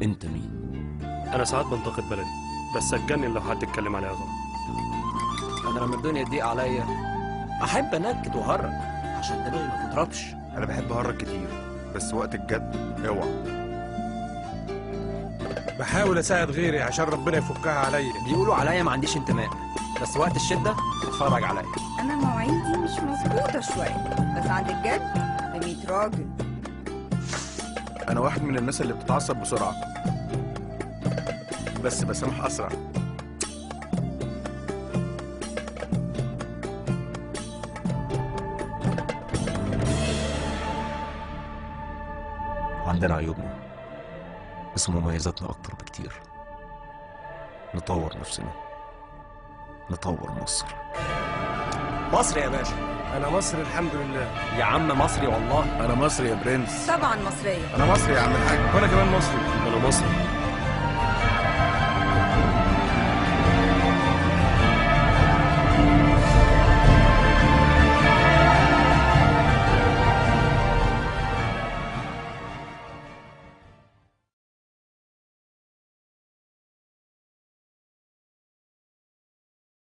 انت مين؟ انا ساعات بنتقد بلدي بس اتجنن لو حد اتكلم عليها غلط. انا لما الدنيا تضيق عليا احب انكد وهرج عشان دماغي ما تضربش. انا بحب اهرج كتير بس وقت الجد اوعى. بحاول اساعد غيري عشان ربنا يفكها عليا. بيقولوا عليا ما عنديش انتماء، بس وقت الشده اتفرج عليا. انا مواعيدي مش مظبوطه شويه، بس عند الجد ب100 راجل. انا واحد من الناس اللي بتتعصب بسرعه بس بسامح اسرع. عندنا عيوبنا بس مميزاتنا اكتر بكتير. نطور نفسنا، نطور مصر. مصر يا باشا. انا مصري الحمد لله. يا عم مصري والله. انا مصري يا برنس. طبعا مصريه. انا مصري يا عم الحاج. وانا كمان مصري. انا مصري.